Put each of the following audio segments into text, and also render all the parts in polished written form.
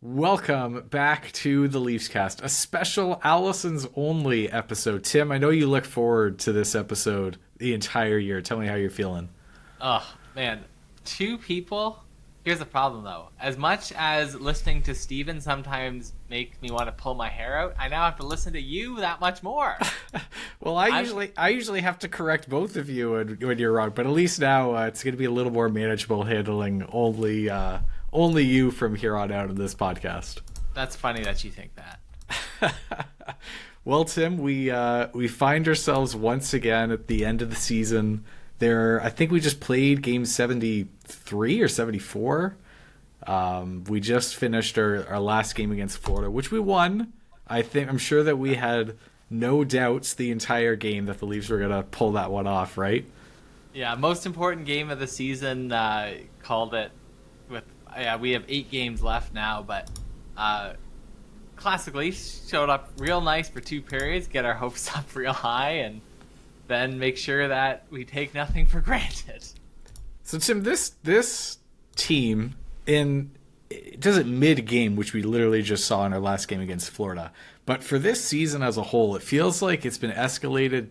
Welcome back to the Leafscast, a special Allison's Only episode. Tim, I know you look forward to this episode the entire year. Tell me how you're feeling. Oh, man. Two people? Here's the problem, though. As much as listening to Steven sometimes makes me want to pull my hair out, I now have to listen to you that much more. Well, I usually have to correct both of you when you're wrong, but at least now it's going to be a little more manageable handling only you from here on out in this podcast. That's funny that you think that. Well, Tim, we find ourselves once again at the end of the season. I think we just played game 73 or 74. We just finished our last game against Florida, which we won. I'm sure that we had no doubts the entire game that the Leafs were going to pull that one off, right? Yeah, most important game of the season, called it. We have 8 games left now, but classic Leafs showed up real nice for 2 periods, get our hopes up real high, and then make sure that we take nothing for granted. So, Tim, this team it does it mid-game, which we literally just saw in our last game against Florida. But for this season as a whole, it feels like it's been escalated,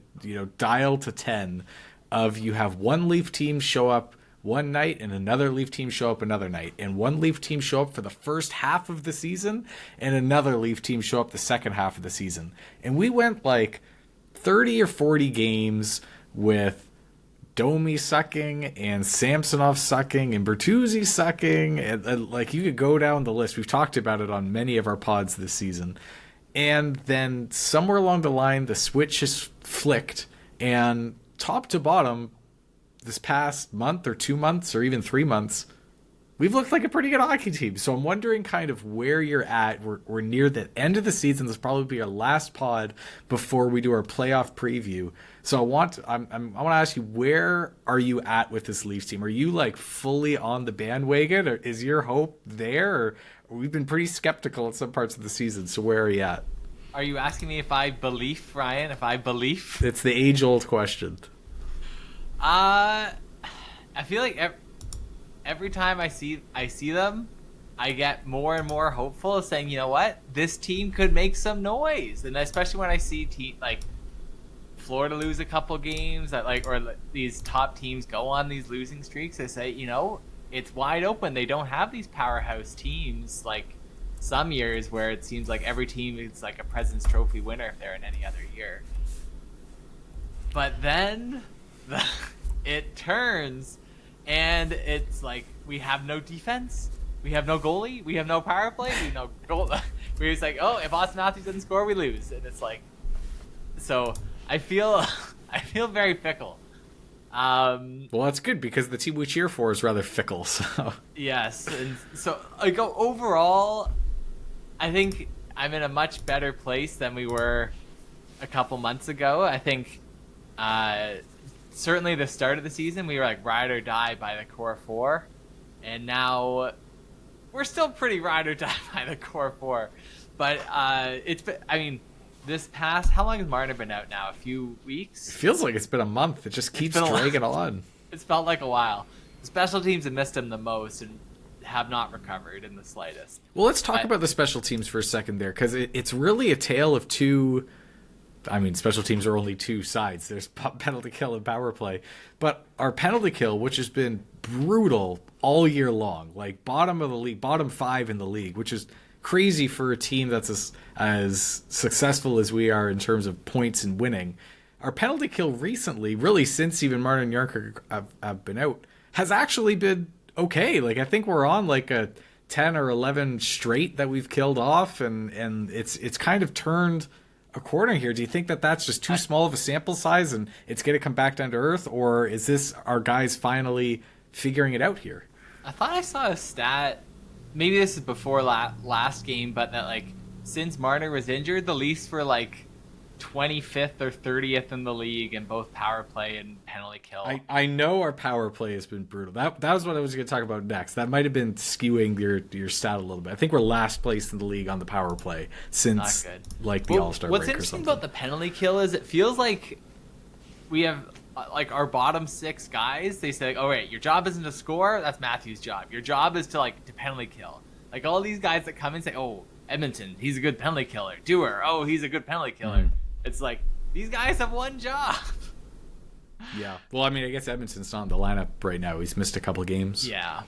dialed to 10 of you have one Leaf team show up one night and another Leaf team show up another night, and one Leaf team show up for the first half of the season and another Leaf team show up the second half of the season. And we went like 30 or 40 games with Domi sucking and Samsonov sucking and Bertuzzi sucking, and like you could go down the list. We've talked about it on many of our pods this season. And then somewhere along the line, the switch is flicked, and top to bottom, this past month or 2 months or even 3 months, we've looked like a pretty good hockey team. So I'm wondering kind of where you're at. We're near the end of the season. This will probably be our last pod before we do our playoff preview. So I want to ask you, where are you at with this Leafs team? Are you like fully on the bandwagon, or is your hope there? Or we've been pretty skeptical at some parts of the season. So where are you at? Are you asking me if I believe, Ryan? If I believe? It's the age-old question. I feel like every time I see them, I get more and more hopeful, saying, you know what, this team could make some noise. And especially when I see like Florida lose a couple games, or these top teams go on these losing streaks, I say, it's wide open. They don't have these powerhouse teams like some years where it seems like every team is like a President's Trophy winner if they're in any other year. But then it turns, and it's like we have no defense, we have no goalie, we have no power play, we have no goal. We're just like, oh, if Austin Matthews doesn't score, we lose, and it's like, so I feel very fickle. Well, that's good because the team we cheer for is rather fickle. So yes, and so overall, I think I'm in a much better place than we were a couple months ago. I think. Certainly the start of the season, we were like ride or die by the core 4. And now we're still pretty ride or die by the core 4. But this past, how long has Marner been out now? A few weeks? It feels like it's been a month. It just keeps dragging on. It's felt like a while. The special teams have missed him the most and have not recovered in the slightest. Well, let's talk about the special teams for a second there, because it's really a tale of two. I mean, special teams are only two sides. There's penalty kill and power play. But our penalty kill, which has been brutal all year long, like bottom of the league, bottom 5 in the league, which is crazy for a team that's as successful as we are in terms of points and winning. Our penalty kill recently, really since even Martin and Yarncrook have been out, has actually been okay. Like, I think we're on like a 10 or 11 straight that we've killed off, and it's kind of turned a corner here. Do you think that that's just too small of a sample size and it's going to come back down to earth, or is this our guys finally figuring it out here? I thought I saw a stat, maybe this is before last game, but that like since Marner was injured, the Leafs were like 25th or 30th in the league in both power play and penalty kill. I know our power play has been brutal. That was what I was going to talk about next. That might have been skewing your stat a little bit. I think we're last place in the league on the power play since like the All-Star break or something. What's interesting about the penalty kill is it feels like we have like our bottom 6 guys. They say, "Oh wait, your job isn't to score. That's Matthews' job. Your job is to penalty kill." Like all these guys that come and say, "Oh, Edmonton, he's a good penalty killer." Dewar, oh, he's a good penalty killer. It's like these guys have one job. Yeah. Well, I mean, I guess Edmonton's not in the lineup right now. He's missed a couple games. Yeah.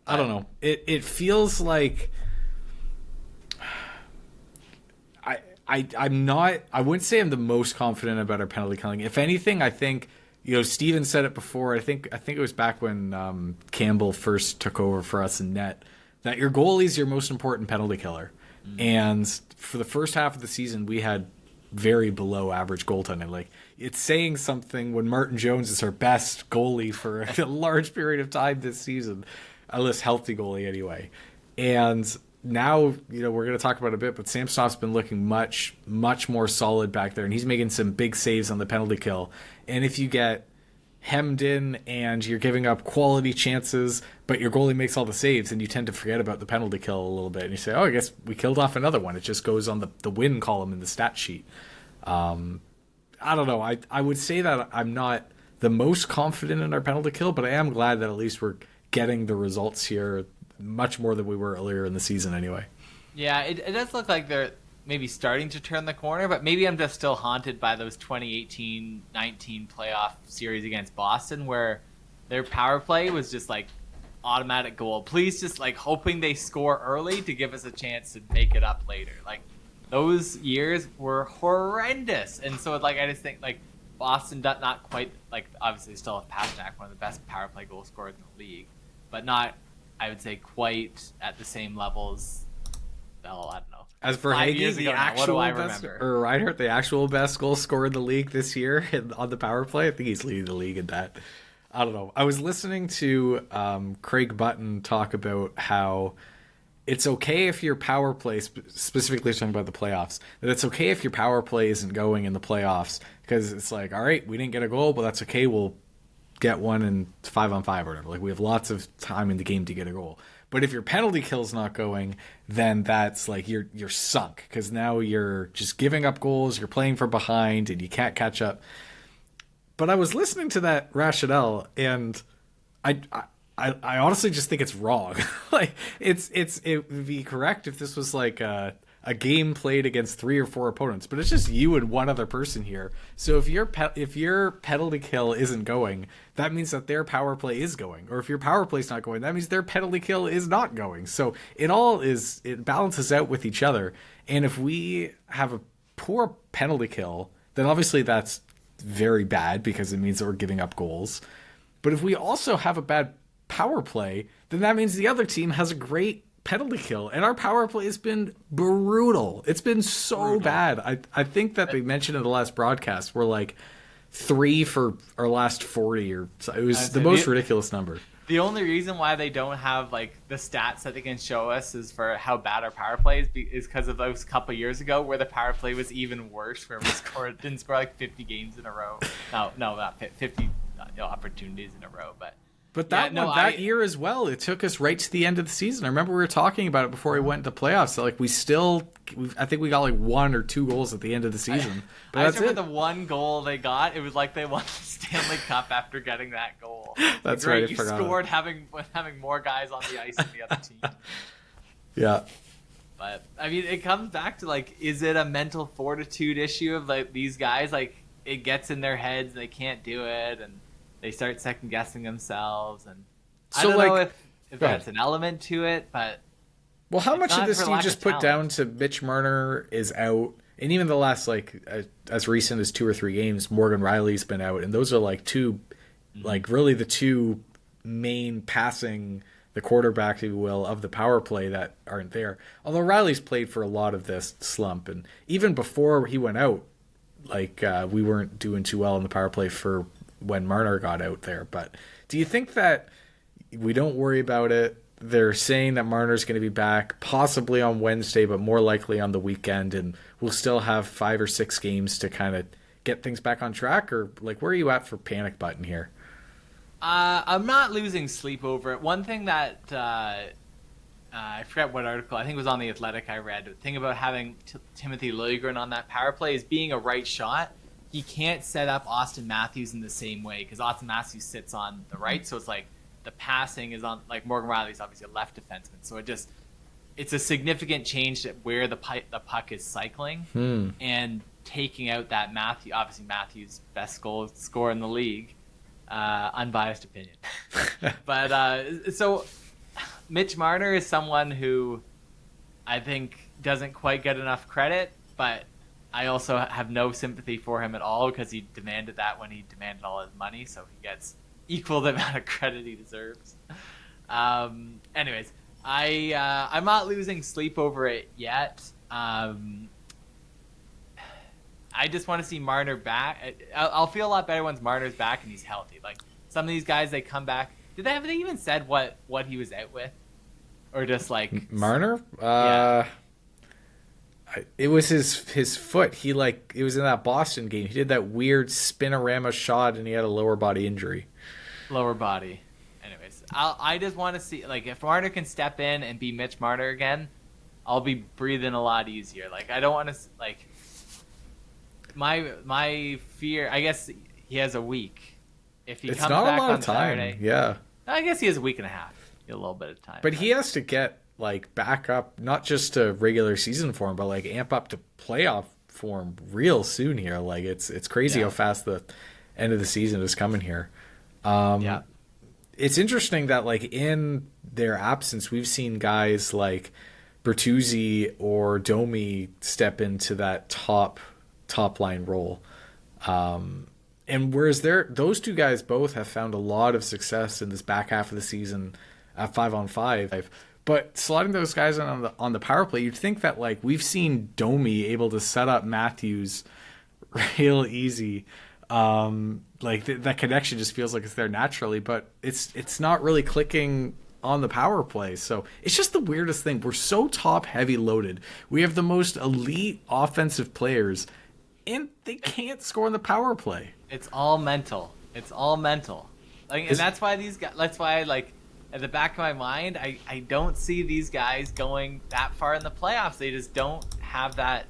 I don't know. It feels like I'm not. I wouldn't say I'm the most confident about our penalty killing. If anything, I think Steven said it before. I think it was back when Campbell first took over for us in net that your goalie is your most important penalty killer. And for the first half of the season, we had very below average goaltending. Like it's saying something when Martin Jones is our best goalie for a large period of time this season, at least healthy goalie anyway. And now, we're going to talk about it a bit, but Samsonov's been looking much, much more solid back there, and he's making some big saves on the penalty kill. And if you get hemmed in and you're giving up quality chances, but your goalie makes all the saves, and you tend to forget about the penalty kill a little bit, and you say, oh, I guess we killed off another one. It just goes on the win column in the stat sheet. I don't know. I would say that I'm not the most confident in our penalty kill, but I am glad that at least we're getting the results here much more than we were earlier in the season anyway. Yeah, it does look like they're maybe starting to turn the corner, but maybe I'm just still haunted by those 2018-19 playoff series against Boston where their power play was just like automatic goal. Please just like hoping they score early to give us a chance to make it up later. Like those years were horrendous. And so like I just think like Boston not quite like obviously still have Pasternak, one of the best power play goal scorers in the league, but not I would say quite at the same levels. Well, I don't know. As for Hagee, the actual best, or Reinhardt, the actual best goal scorer in the league this year on the power play, I think he's leading the league in that. I don't know. I was listening to Craig Button talk about how it's okay if your power play, specifically talking about the playoffs, that it's okay if your power play isn't going in the playoffs because it's like, all right, we didn't get a goal, but that's okay. We'll get one in 5-on-5 or whatever. Like we have lots of time in the game to get a goal. But if your penalty kill's not going, then that's like you're sunk because now you're just giving up goals. You're playing from behind and you can't catch up. But I was listening to that rationale and I honestly just think it's wrong. Like it would be correct if this was like a game played against 3 or 4 opponents, but it's just you and one other person here. So if your penalty kill isn't going, that means that their power play is going. Or if your power play's not going, that means their penalty kill is not going. So it balances out with each other. And if we have a poor penalty kill, then obviously that's very bad because it means that we're giving up goals. But if we also have a bad power play, then that means the other team has a great penalty kill, and our power play has been brutal. It's been so bad. I think that they mentioned in the last broadcast we're like 3 for our last 40 or so. It was the most ridiculous number. The only reason why they don't have like the stats that they can show us is for how bad our power play is because of those couple years ago where the power play was even worse, where we didn't score like 50 games in a row. No, not 50 opportunities in a row, But that year as well, it took us right to the end of the season. I remember we were talking about it before we went into playoffs. So like I think we got like 1 or 2 goals at the end of the season. But I remember the one goal they got. It was like they won the Stanley Cup after getting that goal. That's right. You scored having more guys on the ice than the other team. Yeah. But I mean, it comes back to like, is it a mental fortitude issue of like these guys? Like it gets in their heads, they can't do it, and they start second guessing themselves, and I don't know if that's an element to it, but well, how much of this do you just put down to Mitch Marner is out, and even the last like as recent as 2 or 3 games, Morgan Riley's been out, and those are like really the 2 main passing the quarterback, if you will, of the power play that aren't there. Although Riley's played for a lot of this slump, and even before he went out, like we weren't doing too well in the power play for when Marner got out there. But do you think that we don't worry about it? They're saying that Marner's going to be back possibly on Wednesday, but more likely on the weekend, and we'll still have 5 or 6 games to kind of get things back on track? Or like, where are you at for panic button here? I'm not losing sleep over it. One thing that I forget what article, I think it was on The Athletic I read, the thing about having Timothy Liljegren on that power play is being a right shot. He can't set up Austin Matthews in the same way because Austin Matthews sits on the right, so it's like the passing is on, like Morgan Riley's obviously a left defenseman, so it just it's a significant change to where the puck is cycling and taking out that obviously Matthews best goal scorer in the league, unbiased opinion. But so Mitch Marner is someone who I think doesn't quite get enough credit, but I also have no sympathy for him at all because he demanded that when he demanded all his money, so he gets equal the amount of credit he deserves. Anyways, I'm not losing sleep over it yet. I just want to see Marner back. I'll feel a lot better once Marner's back and he's healthy. Like some of these guys, they come back. Have they even said what he was out with, or just like Marner? Yeah. It was his foot. It was in that Boston game. He did that weird spinorama shot, and he had a lower body injury. Lower body. Anyways, I just want to see, like, if Marner can step in and be Mitch Marner again, I'll be breathing a lot easier. Like, I don't want to, like, my fear. I guess he has a week. If he it's comes not back a lot on of time. Saturday, Yeah, I guess he has a week and a half. A little bit of time. But he has to get like back up, not just to regular season form, but like amp up to playoff form real soon here. Like it's crazy how fast the end of the season is coming here. It's interesting that like in their absence, we've seen guys like Bertuzzi or Domi step into that top line role. And whereas those two guys both have found a lot of success in this back half of the season at 5-on-5, but slotting those guys on the power play, you'd think that like we've seen Domi able to set up Matthews real easy. Like that connection just feels like it's there naturally, but it's not really clicking on the power play. So it's just the weirdest thing. We're so top heavy loaded. We have the most elite offensive players, and they can't score on the power play. It's all mental. Like, and that's why these guys. That's why, like, at the back of my mind, I don't see these guys going that far in the playoffs. They just don't have that,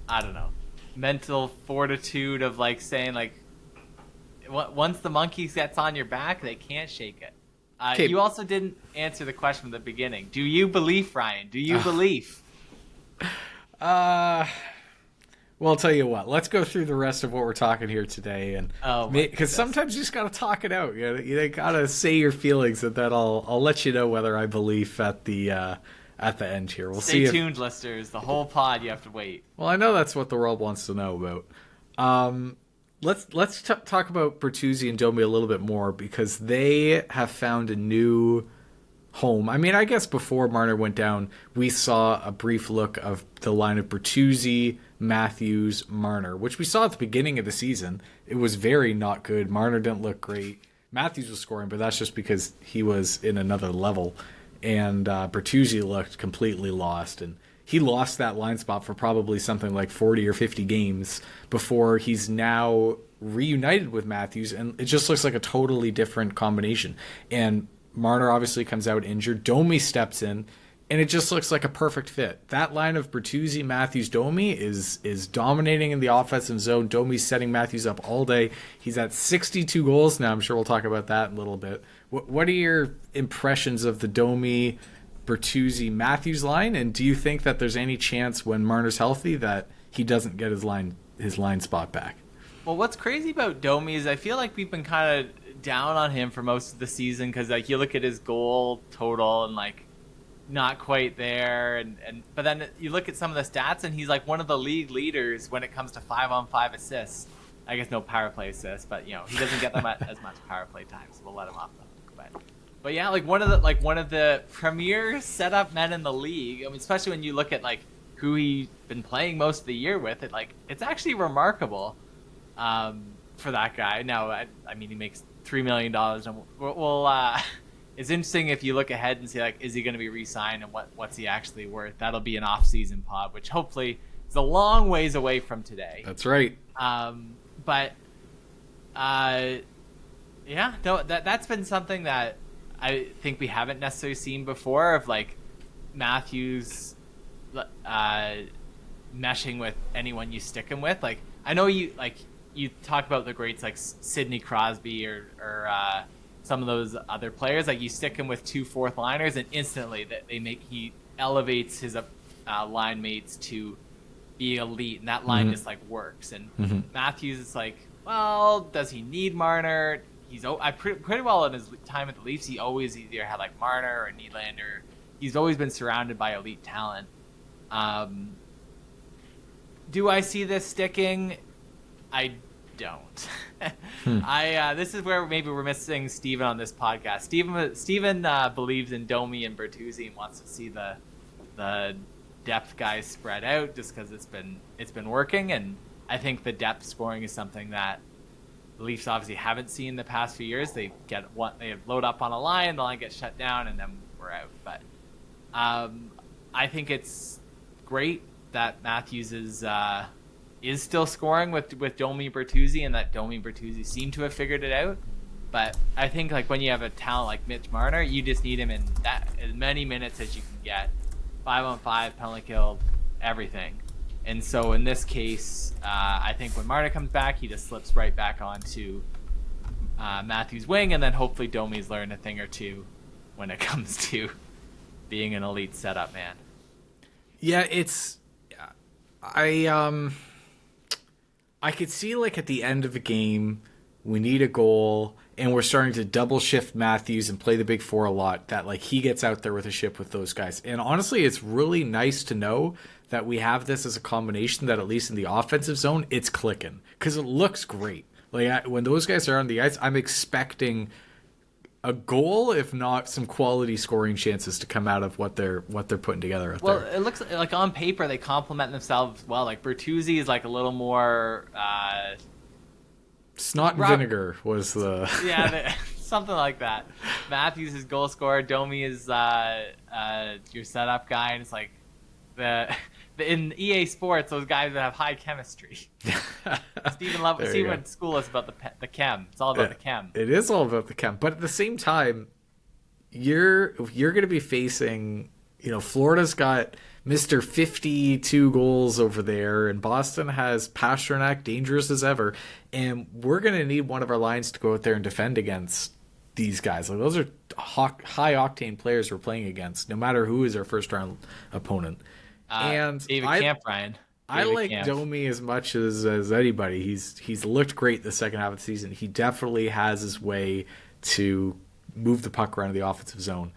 I don't know, mental fortitude of like saying like, once the monkey gets on your back, they can't shake it. You also didn't answer the question from the beginning. Do you believe, Ryan? Do you believe? Well, I'll tell you what. Let's go through the rest of what we're talking here today, and because sometimes you just gotta talk it out. You gotta say your feelings, and then I'll let you know whether I believe at the end here. We'll Stay see. tuned, listeners. The whole pod, you have to wait. Well, I know that's what the world wants to know about. Let's talk about Bertuzzi and Domi a little bit more because they have found a new home. I mean, I guess before Marner went down, we saw a brief look of the line of Bertuzzi, Matthews, Marner, which we saw at the beginning of the season. It was very not good. Marner didn't look great. Matthews was scoring, but that's just because he was in another level. And Bertuzzi looked completely lost. And he lost that line spot for probably something like 40 or 50 games before he's now reunited with Matthews. And it just looks like a totally different combination. And Marner obviously comes out injured. Domi steps in. And it just looks like a perfect fit. That line of Bertuzzi, Matthews, Domi is dominating in the offensive zone. Domi's setting Matthews up all day. He's at 62 goals now. I'm sure we'll talk about that in a little bit. What are your impressions of the Domi, Bertuzzi, Matthews line? And do you think that there's any chance when Marner's healthy that he doesn't get his line spot back? Well, what's crazy about Domi is I feel like we've been kind of down on him for most of the season because like you look at his goal total and like not quite there, but then you look at some of the stats and he's like one of the league leaders when it comes to 5-on-5 assists. I guess no power play assists, but you know he doesn't get them as much power play time, so we'll let him off the hook. But yeah, like one of the premier setup men in the league. I mean, especially when you look at like who he's been playing most of the year with, it's actually remarkable for that guy. Now, I mean, he makes $3 million, and we'll it's interesting if you look ahead and see, like, is he going to be re-signed and what's he actually worth? That'll be an off-season pod, which hopefully is a long ways away from today. That's right. Yeah, no, that's been something that I think we haven't necessarily seen before of, like, Matthews meshing with anyone you stick him with. Like, I know you talk about the greats like Sidney Crosby or some of those other players, like you stick him with two fourth liners and instantly that he elevates his line mates to be elite, and that line just like works. And Matthews is like, well, does he need Marner? He's pretty well in his time at the Leafs. He always either had like Marner or Nylander. He's always been surrounded by elite talent. Do I see this sticking? I don't. This is where maybe we're missing Steven on this podcast. Steven believes in Domi and Bertuzzi and wants to see the depth guys spread out just because it's been working, and I think the depth scoring is something that the Leafs obviously haven't seen the past few years. They load up on a line, the line gets shut down, and then we're out. But I think it's great that Matthews is still scoring with Domi Bertuzzi, and that Domi Bertuzzi seem to have figured it out. But I think like when you have a talent like Mitch Marner, you just need him in that as many minutes as you can get. 5-on-5, penalty kill, everything. And so in this case, I think when Marner comes back, he just slips right back onto Matthews' wing, and then hopefully Domi's learned a thing or two when it comes to being an elite setup man. Yeah, I could see like at the end of the game, we need a goal, and we're starting to double shift Matthews and play the big four a lot, that like he gets out there with a ship with those guys. And honestly, it's really nice to know that we have this as a combination that at least in the offensive zone, it's clicking, because it looks great. Like when those guys are on the ice, I'm expecting a goal, if not some quality scoring chances to come out of what they're putting together out there. Well, it looks like on paper they complement themselves well. Like Bertuzzi is like a little more snot and vinegar was the something like that. Matthews is goal scorer. Domi is your setup guy, and it's like in EA Sports, those guys that have high chemistry. Steven went to school us about the chem. It's all about the chem. It is all about the chem. But at the same time, you're going to be facing, Florida's got Mr. 52 goals over there, and Boston has Pasternak, dangerous as ever. And we're going to need one of our lines to go out there and defend against these guys. Like, those are high-octane players we're playing against, no matter who is our first-round opponent. And David Camp, Ryan. I like Domi as much as anybody. He's looked great the second half of the season. He definitely has his way to move the puck around the offensive zone.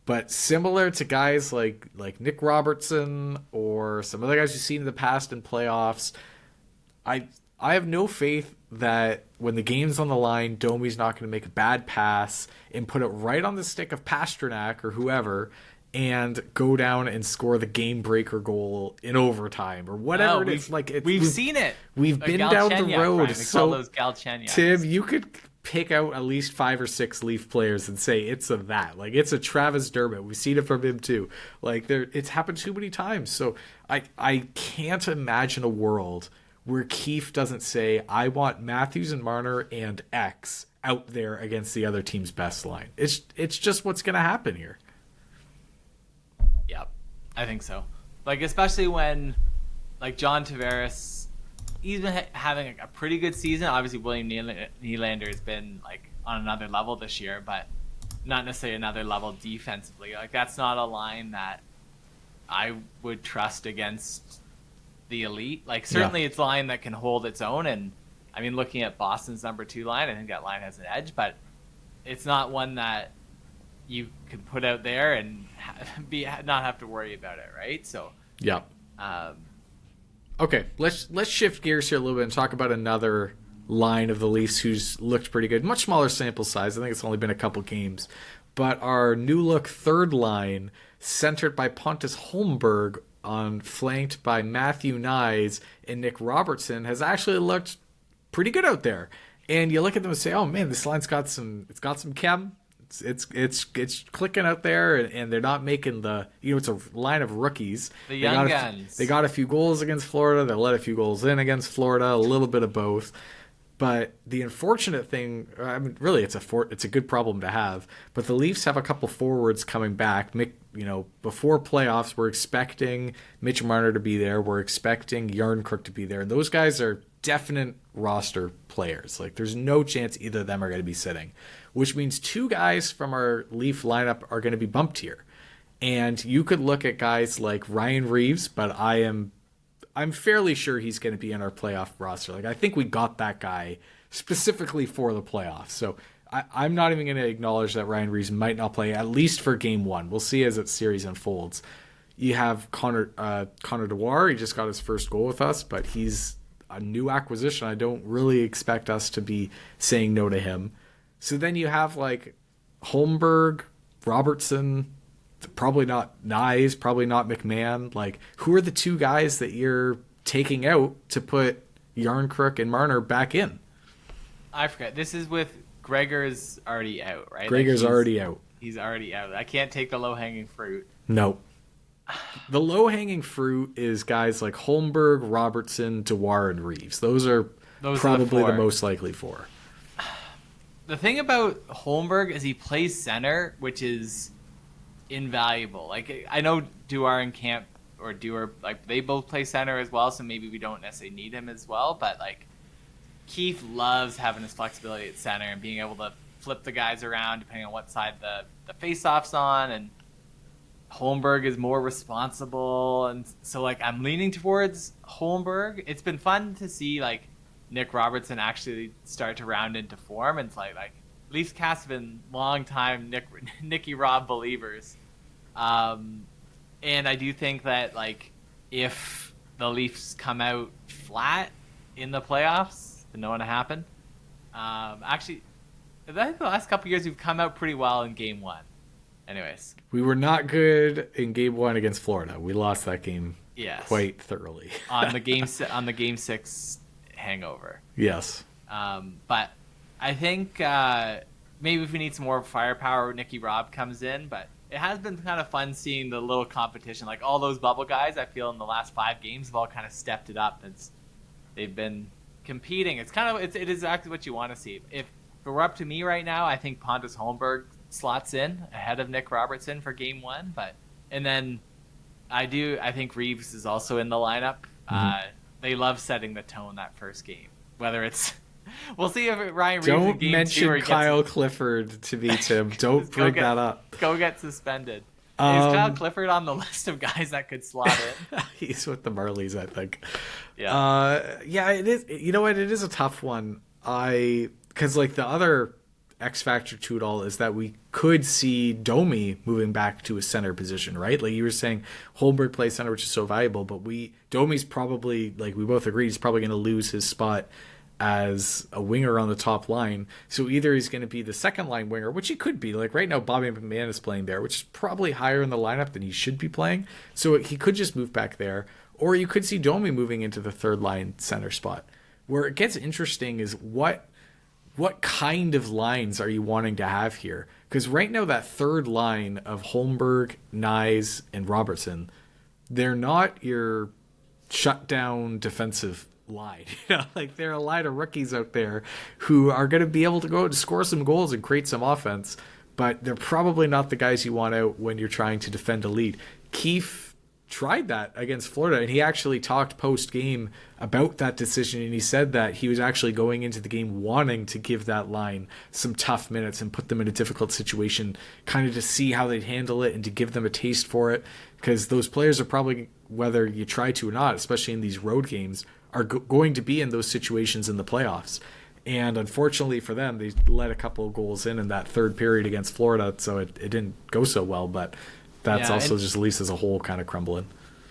But similar to guys like Nick Robertson or some other guys you've seen in the past in playoffs, I have no faith that when the game's on the line, Domi's not going to make a bad pass and put it right on the stick of Pasternak or whoever and go down and score the game breaker goal in overtime or whatever it is. We've seen it. We've been down the road. So those Galchenyuk. Tim, you could pick out at least 5 or 6 Leaf players and say it's a that. Like, it's a Travis Dermott. We've seen it from him too. Like, it's happened too many times. So I can't imagine a world where Keefe doesn't say, I want Matthews and Marner and X out there against the other team's best line. It's just what's going to happen here. Yep, I think so. Like, especially when, like, John Tavares, he's been having a pretty good season. Obviously, William Nylander has been, like, on another level this year, but not necessarily another level defensively. Like, that's not a line that I would trust against the elite. Like, certainly it's a line that can hold its own, and, I mean, looking at Boston's number 2 line, I think that line has an edge, but it's not one that you can put out there and not have to worry about it, right? So yeah. Okay, let's shift gears here a little bit and talk about another line of the Leafs who's looked pretty good. Much smaller sample size. I think it's only been a couple games, but our new look third line, centered by Pontus Holmberg, flanked by Matthew Nyes and Nick Robertson, has actually looked pretty good out there. And you look at them and say, "Oh man, this line's got some chem." It's clicking out there, and they're not making the, it's a line of rookies. The young guns. They got a few goals against Florida. They let a few goals in against Florida. A little bit of both. But the unfortunate thing, I mean, really, it's a good problem to have. But the Leafs have a couple forwards coming back. Before playoffs, we're expecting Mitch Marner to be there. We're expecting Yarncrook to be there. And those guys are definite roster players. Like, there's no chance either of them are going to be sitting, which means 2 guys from our Leaf lineup are going to be bumped here. And you could look at guys like Ryan Reeves, but I'm fairly sure he's going to be in our playoff roster. Like, I think we got that guy specifically for the playoffs. So I'm not even going to acknowledge that Ryan Reeves might not play, at least for game one. We'll see as the series unfolds. You have Connor Dewar. He just got his first goal with us, but he's a new acquisition. I don't really expect us to be saying no to him. So then you have like Holmberg, Robertson, probably not Nyes, probably not McMahon. Like, who are the two guys that you're taking out to put Yarncrook and Marner back in? I forget. This is with Gregor's already out, right? Gregor's already out. He's already out. I can't take the low-hanging fruit. No. The low-hanging fruit is guys like Holmberg, Robertson, Dewar, and Reeves. Those are probably the most likely four. The thing about Holmberg is he plays center, which is invaluable. Like, I know Dewar and Camp or Dewar, like, they both play center as well, so maybe we don't necessarily need him as well, but like Keith loves having his flexibility at center and being able to flip the guys around depending on what side the face-off's on, and Holmberg is more responsible, and so like I'm leaning towards Holmberg. It's been fun to see like Nick Robertson actually start to round into form, and it's like Leafscast have been long time Nicky Rob believers, and I do think that like if the Leafs come out flat in the playoffs, to know what to happen. Actually, I think the last couple of years we've come out pretty well in game one. Anyways, we were not good in game one against Florida. We lost that game quite thoroughly on the game six hangover. Yes, but I think maybe if we need some more firepower, Nicky Rob comes in. But it has been kind of fun seeing the little competition. Like all those bubble guys, I feel in the last 5 games have all kind of stepped it up. They've been competing. It is exactly what you want to see. If it were up to me right now, I think Pontus Holmberg slots in ahead of Nick Robertson for game one. And then I think Reeves is also in the lineup. Mm-hmm. They love setting the tone that first game. Whether it's we'll see if Ryan Reeves don't in game mention 2 Kyle Clifford to me, Tim. Don't bring that up. Go get suspended. Is Kyle Clifford on the list of guys that could slot in? He's with the Marlies, I think. Yeah. Yeah, it is. You know what? It is a tough one. Because like the other X factor to it all is that we could see Domi moving back to a center position, right? Like you were saying, Holmberg plays center, which is so valuable, but Domi's probably, like we both agree, he's probably going to lose his spot as a winger on the top line. So either he's going to be the second line winger, which he could be. Like right now, Bobby McMahon is playing there, which is probably higher in the lineup than he should be playing. So he could just move back there. Or you could see Domi moving into the third line center spot. Where it gets interesting is what kind of lines are you wanting to have here? Because right now that third line of Holmberg, Nyes, and Robertson, they're not your shutdown defensive line. Like there are a line of rookies out there who are going to be able to go out and score some goals and create some offense, but they're probably not the guys you want out when you're trying to defend a lead. Keefe tried that against Florida, and he actually talked post-game about that decision, and he said that he was actually going into the game wanting to give that line some tough minutes and put them in a difficult situation, kind of to see how they'd handle it and to give them a taste for it, because those players are probably, whether you try to or not, especially in these road games, are going to be in those situations in the playoffs. And unfortunately for them, they let a couple of goals in that third period against Florida, so it didn't go so well, but that's also just Leafs as a whole kind of crumbling.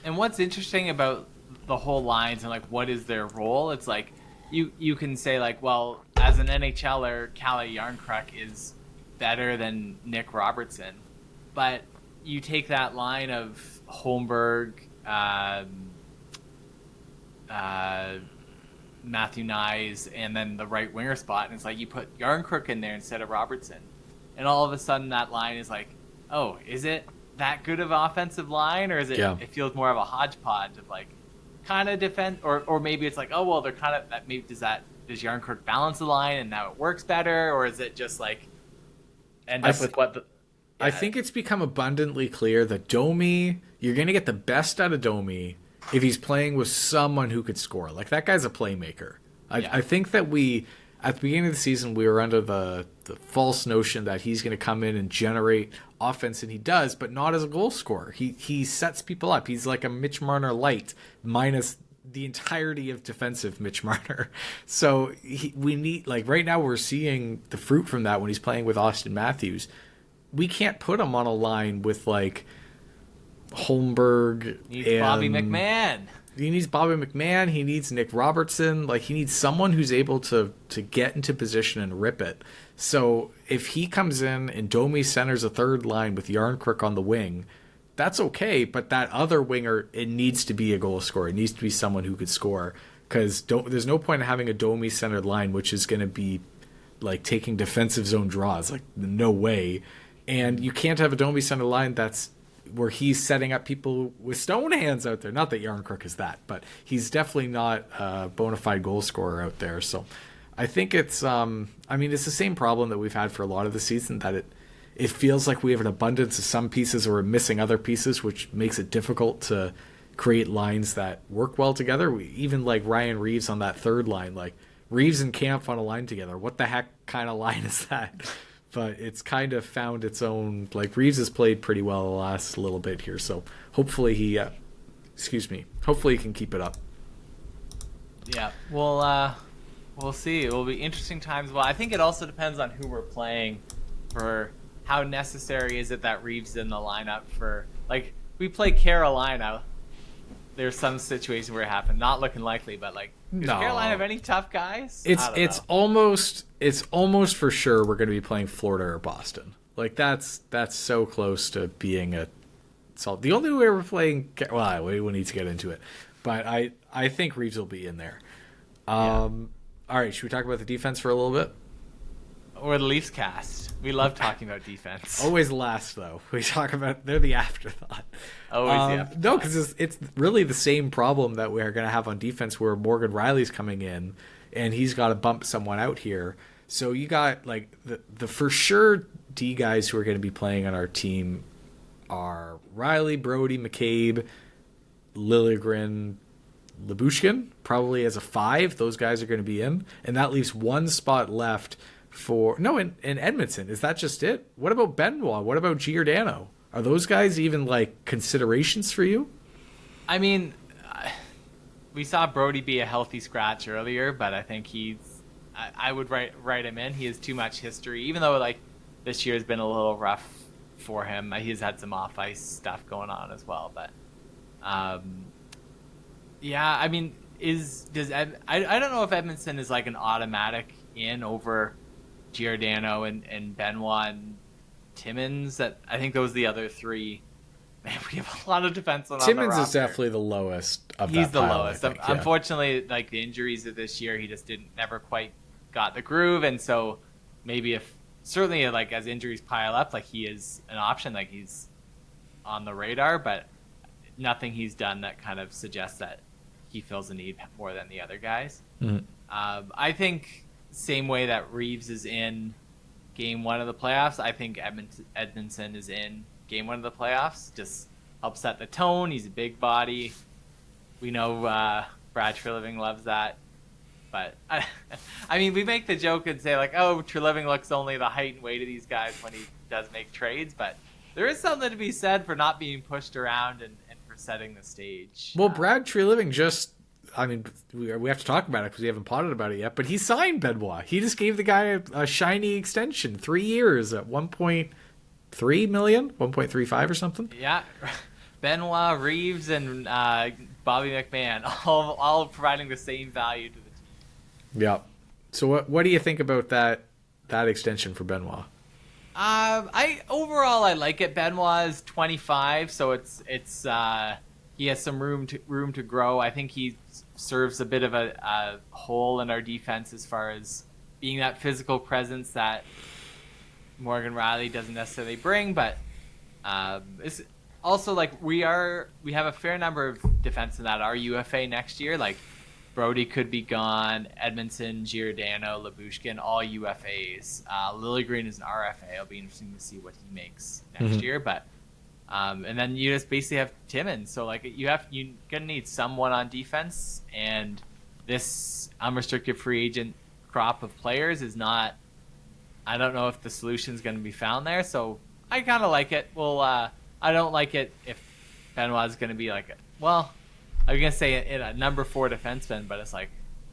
And what's interesting about the whole lines and like what is their role, it's like you can say like, well, as an NHLer, Calle Yarncrook is better than Nick Robertson, but you take that line of Holmberg, Matthew Nyes, and then the right winger spot, and it's like you put Yarncrook in there instead of Robertson, and all of a sudden that line is like, oh, is it that good of an offensive line, or is it? Yeah. It feels more of a hodgepodge of like kind of defense, or maybe it's like, oh well, they're kind of that. Maybe does Yarncrook balance the line and now it works better, or is it just like end up with what the? Yeah. I think it's become abundantly clear that Domi, you're going to get the best out of Domi if he's playing with someone who could score. Like that guy's a playmaker. I think that at the beginning of the season, we were under the false notion that he's going to come in and generate offense, and he does, but not as a goal scorer. He sets people up. He's like a Mitch Marner light, minus the entirety of defensive Mitch Marner. So we need, like, right now we're seeing the fruit from that when he's playing with Austin Matthews. We can't put him on a line with, like, Holmberg. Needs Bobby McMahon. He needs Bobby McMahon. He needs Nick Robertson. Like, he needs someone who's able to get into position and rip it. So if he comes in and Domi centers a third line with Yarncrook on the wing, that's okay. But that other winger, it needs to be a goal scorer. It needs to be someone who could score. Because there's no point in having a Domi centered line, which is going to be like taking defensive zone draws. Like, no way. And you can't have a Domi centered line that's where he's setting up people with stone hands out there. Not that Yarncrook is that, but he's definitely not a bona fide goal scorer out there. So I think it's, it's the same problem that we've had for a lot of the season, that it feels like we have an abundance of some pieces or we're missing other pieces, which makes it difficult to create lines that work well together. Even like Ryan Reeves on that third line, like Reeves and Kampf on a line together. What the heck kind of line is that? But it's kind of found its own. Like, Reeves has played pretty well the last little bit here, so hopefully hopefully he can keep it up. Yeah, we'll see. It will be interesting times. Well, I think it also depends on who we're playing, for how necessary is it that Reeves in the lineup for, like, we play Carolina. There's some situation where it happened. Not looking likely, but, like, does Carolina have any tough guys? It's almost for sure we're going to be playing Florida or Boston. Like, that's so close to being a solid. The only way we're playing, well, we need to get into it, but I think Reeves will be in there. All right, should we talk about the defense for a little bit? Or the Leafscast. We love talking about defense. Always last, though. We talk about, they're the afterthought. Always the afterthought. No, because it's really the same problem that we're going to have on defense, where Morgan Riley's coming in and he's got to bump someone out here. So you got, like, the for sure D guys who are going to be playing on our team are Riley, Brody, McCabe, Liljegren, Lyubushkin, probably as a 5. Those guys are going to be in. And that leaves one spot left in Edmondson. Is that just it? What about Benoit? What about Giordano? Are those guys even, like, considerations for you? I mean, we saw Brody be a healthy scratch earlier, but I think I would write him in. He has too much history, even though, like, this year has been a little rough for him. He's had some off-ice stuff going on as well, but yeah, I mean, I don't know if Edmondson is, like, an automatic in over Giordano and Benoit and Timmins. That I think those are the other 3. Man, we have a lot of defensemen on the roster. Timmins is definitely the lowest of He's that the pile, lowest. I think, Unfortunately, like, the injuries of this year, he just never quite got the groove, and so maybe certainly, like, as injuries pile up, like, he is an option, like, he's on the radar, but nothing he's done that kind of suggests that he feels the need more than the other guys. Mm-hmm. I think same way that Reeves is in game 1 of the playoffs, I think Edmondson is in game 1 of the playoffs. Just helps set the tone. He's a big body. We know Brad Treliving loves that. But, I mean, we make the joke and say, like, oh, Treliving looks only the height and weight of these guys when he does make trades. But there is something to be said for not being pushed around and for setting the stage. Well, Brad Treliving we have to talk about it because we haven't potted about it yet, but he signed Benoit. He just gave the guy a shiny extension, 3 years at $1.3 million, 1.35 or something. Yeah, Benoit, Reeves, and Bobby McMahon, all providing the same value to the team. Yeah. So what do you think about that extension for Benoit? Overall I like it. Benoit is 25, so it's he has some room to grow. I think he serves a bit of a hole in our defense as far as being that physical presence that Morgan Riley doesn't necessarily bring, but it's also, like, we have a fair number of defensemen that are UFA next year. Like, Brody could be gone, Edmondson, Giordano, Lyubushkin, all UFAs. Liljegren is an RFA. It'll be interesting to see what he makes next year, but and then you just basically have Timmins. So, like, you're gonna need someone on defense, and this unrestricted free agent crop of players is not. I don't know if the solution is going to be found there. So I kind of like it. Well, I don't like it if Benoit is going to be like, well, I was going to say a number 4 defenseman, but it's like,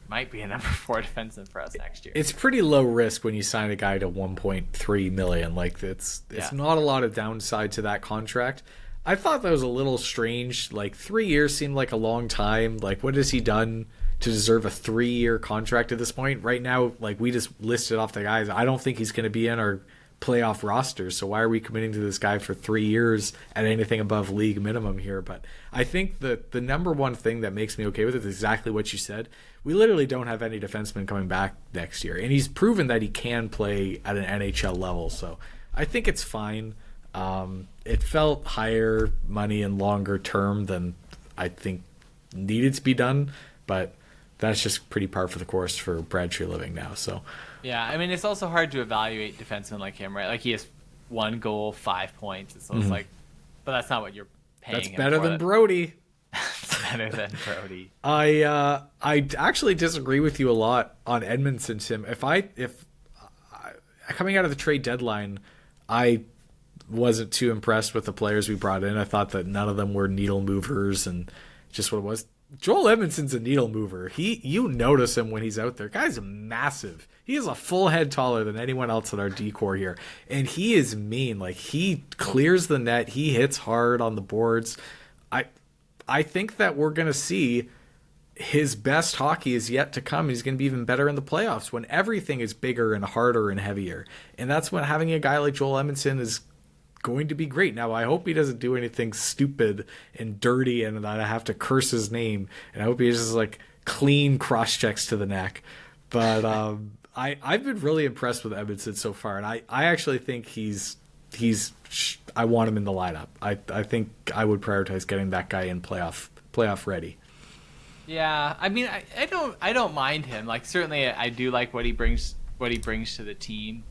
might be a number 4 defenseman for us next year. It's pretty low risk when you sign a guy to 1.3 million. Like it's not a lot of downside to that contract. I thought that was a little strange. Like 3 years seemed like a long time. Like what has he done to deserve a 3-year contract at this point? Right now, like we just listed off the guys. I don't think he's going to be in our playoff rosters. So why are we committing to this guy for 3 years at anything above league minimum here? But I think that the number one thing that makes me okay with it is exactly what you said. We literally don't have any defensemen coming back next year, and he's proven that he can play at an NHL level. So I think it's fine. It felt higher money and longer term than I think needed to be done, but that's just pretty par for the course for Brad Treliving now. So yeah, I mean, it's also hard to evaluate defensemen like him, right? Like he has 1 goal, 5 points. So it's like, but that's not what you're paying. That's him better for. than Brody. That's better than Brody. I actually disagree with you a lot on Edmondson, Tim. If coming out of the trade deadline, I wasn't too impressed with the players we brought in. I thought that none of them were needle movers, and just what it was. Joel Edmondson's a needle mover. You notice him when he's out there. Guy's massive. He is a full head taller than anyone else in our D-core here. And he is mean. Like he clears the net. He hits hard on the boards. I think that we're going to see his best hockey is yet to come. He's going to be even better in the playoffs when everything is bigger and harder and heavier. And that's when having a guy like Joel Edmondson is going to be great. Now, I hope he doesn't do anything stupid and dirty and that I have to curse his name. And I hope he just like clean cross checks to the neck. But I've been really impressed with Edmondson so far. And I actually think I want him in the lineup. I think I would prioritize getting that guy in playoff ready. Yeah, I mean, I don't mind him. Like certainly, I do like what he brings to the team,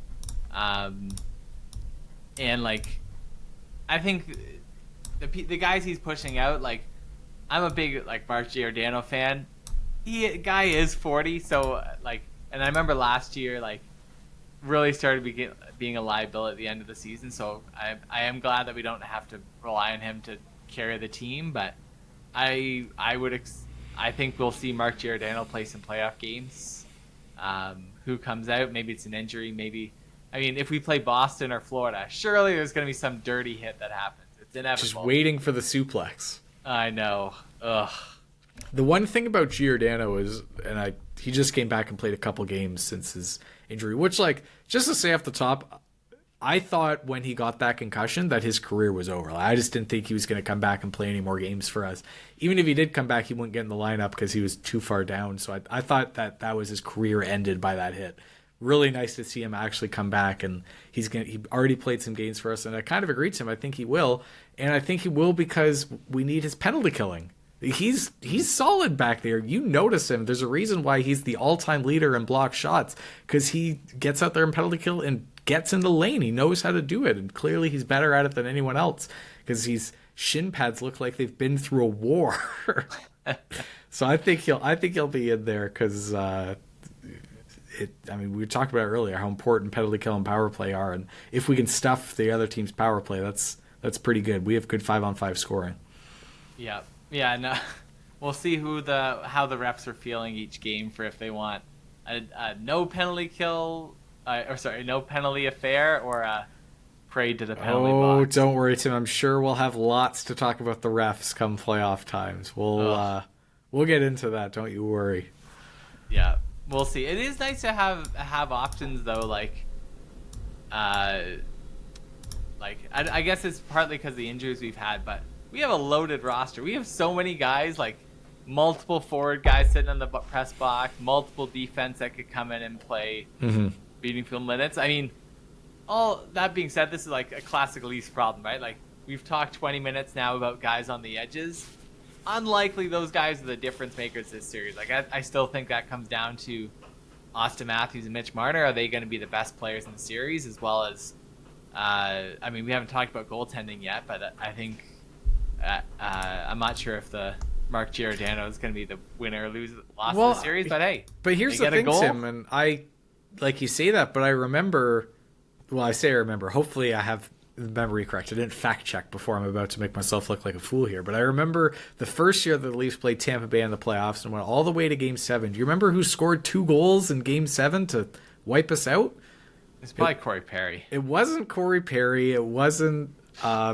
and like, I think the guys he's pushing out. Like, I'm a big like Mark Giordano fan. Guy is 40, so like, and I remember last year like really started being a liability at the end of the season. So I am glad that we don't have to rely on him to carry the team. But I think we'll see Mark Giordano play some playoff games. Who comes out? Maybe it's an injury. Maybe, I mean, if we play Boston or Florida, surely there's going to be some dirty hit that happens. It's inevitable. Just waiting for the suplex. I know. Ugh. The one thing about Giordano is, he just came back and played a couple games since his injury, which, like, just to say off the top, I thought when he got that concussion that his career was over. I just didn't think he was going to come back and play any more games for us. Even if he did come back, he wouldn't get in the lineup because he was too far down. So I thought that was his career ended by that hit. Really nice to see him actually come back, and he already played some games for us, and I kind of agreed to him. I think he will, and I think he will because we need his penalty killing. He's solid back there. You notice him. There's a reason why he's the all-time leader in block shots, because he gets out there and penalty kill and gets in the lane. He knows how to do it, and clearly he's better at it than anyone else because his shin pads look like they've been through a war. So I think he'll be in there because we talked about earlier how important penalty kill and power play are, and if we can stuff the other team's power play, that's pretty good. We have good 5-on-5 scoring. Yeah, no, we'll see how the refs are feeling each game for if they want a no penalty kill, no penalty affair, or a parade to the penalty box. Don't worry, Tim. I'm sure we'll have lots to talk about the refs come playoff times. We'll get into that. Don't you worry. Yeah, we'll see. It is nice to have options though, I guess it's partly because of the injuries we've had, but we have a loaded roster. We have so many guys, like multiple forward guys sitting in the press box, multiple defense that could come in and play beating field minutes. I mean, all that being said, this is like a classic Leafs problem, right? Like, we've talked 20 minutes now about guys on the edges. Unlikely those guys are the difference makers this series. Like, I still think that comes down to Austin Matthews and Mitch Marner. Are they going to be the best players in the series, as well as we haven't talked about goaltending yet, but I think I'm not sure if the Mark Giordano is going to be the winner or loss Well, of the series. But hey, But here's they the get a thing, goal. Tim, and I, like you say that, but I remember. Well, I say I remember. Hopefully, I have the memory correct. I didn't fact check before I'm about to make myself look like a fool here. But I remember the first year that the Leafs played Tampa Bay in the playoffs and went all the way to Game 7. Do you remember who scored 2 goals in Game 7 to wipe us out? It's probably Corey Perry. It wasn't Corey Perry. It wasn't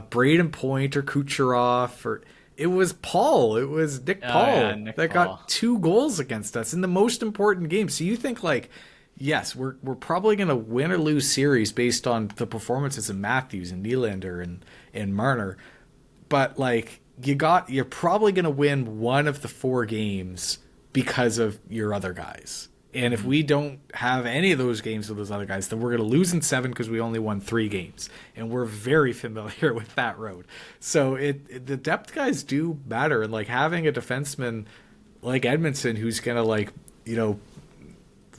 Braden Point or Kucherov. It was Paul. It was Nick Paul Nick that Paul. got 2 goals against us in the most important game. So you think like, yes, we're probably going to win or lose series based on the performances of Matthews and Nylander and Marner, but like you're probably going to win one of the 4 games because of your other guys. And if we don't have any of those games with those other guys, then we're going to lose in 7 because we only won 3 games. And we're very familiar with that road. So the depth guys do matter. And like having a defenseman like Edmondson who's going to like,